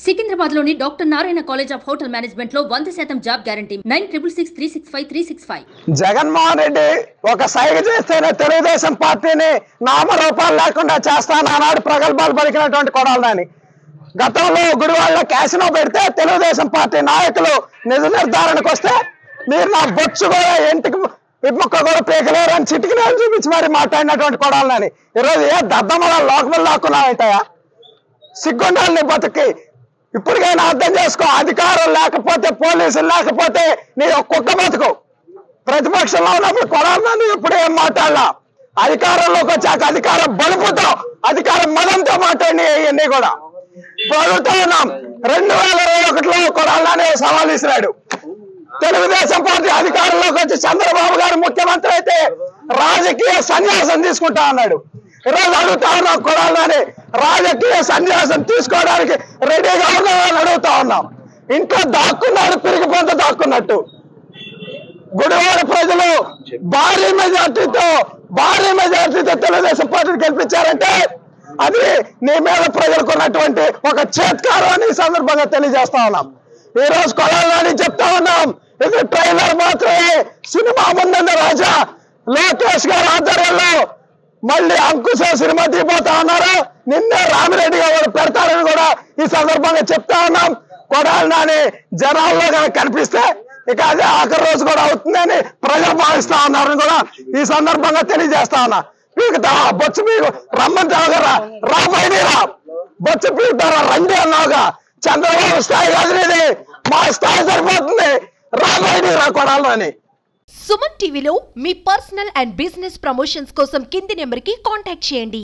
సికింద్రాబాద్లోని doctor Narayana college of hotel management లో 100% job guarantee 966365 Jaganmohan Reddy ఒక సైగ చేస్తేనే తెలుగుదేశం పార్టీని నామరూపాలు లేకుండా చేస్తానన్నాడు ప్రగల్భాలు పలికినటువంటి కొడాలని. గతంలో గుడివాడలో క్యాసినో పెడితే తెలుగుదేశం పార్టీ నాయకులు నిజ నిర్ధారణకు వస్తే మీరు నా బొచ్చు కూడా ఇంటికి విముక్క కూడా పీకలేరు అని చిటికి నేను చూపించి మరి మాట్లాడినటువంటి కొడాలని. ఈరోజు ఏ దద్దమ్మల లోకములు లాక్కున్నాయంటాయా? సిగ్గుండాలని బతుకి ఇప్పటికైనా అర్థం చేసుకో. అధికారం లేకపోతే, పోలీసులు లేకపోతే నీ ఒక్కొక్క బతుకు. ప్రతిపక్షంలో ఉన్నప్పుడు కొడాలని ఎప్పుడు ఏం మాట్లాడలా. అధికారంలోకి వచ్చాక అధికారం బలుపుతో, అధికారం మదంతో మాట్లాడి ఇవన్నీ కూడా ప్రభుత్వం ఉన్నాం. 2021లో కొడాలని సవాల్ ఇసిరాడు. తెలుగుదేశం పార్టీ అధికారంలోకి వచ్చి చంద్రబాబు గారు ముఖ్యమంత్రి అయితే రాజకీయ సన్యాసం తీసుకుంటా అన్నాడు. ఈరోజు అడుగుతా ఉన్నాం కొడాలని రాజకీయ సన్యాసం తీసుకోవడానికి రెడీగా ఉన్నామని అడుగుతా ఉన్నాం. ఇంట్లో దాక్కున్నాడు, పిరిగి పొంత దాక్కున్నట్టు. గుడివాడ ప్రజలు భారీ మెజార్టీతో తెలుగుదేశం పార్టీని గెలిపించారంటే అది నీ మీద ప్రజలకు ఉన్నటువంటి ఒక చేత్కారం అని ఈ సందర్భంగా తెలియజేస్తా ఉన్నాం. ఈ రోజు కొడాలని చెప్తా ఉన్నాం, ఇది ట్రైలర్ మాత్రమే. సినిమా ముందుంది రాజా. లోకేష్ గారి ఆధ్వర్యంలో మళ్ళీ అంకుశ సినిమా తీపోతా ఉన్నారు. నిన్నే రామిరెడ్డి గారు పెడతారని కూడా ఈ సందర్భంగా చెప్తా ఉన్నాం. కొడాలని జనాల్లో కనిపిస్తే ఇక అదే ఆఖరి రోజు కూడా అవుతుందని ప్రజలు భావిస్తా ఉన్నారని కూడా ఈ సందర్భంగా తెలియజేస్తా ఉన్నా. పీకుతా బొచ్చు మీకు రమ్మంటావుగా రాబోయేరా బొచ్చు పీకుతారా రండి అన్నావుగా. చంద్రబాబు స్థాయి కాదు, మా స్థాయి సరిపోతుంది. రాబోయేరా కొడాలని. సుమన్ టీవీలో మీ పర్సనల్ అండ్ బిజినెస్ ప్రమోషన్స్ కోసం కింది నెంబర్కి కాంటాక్ట్ చేయండి.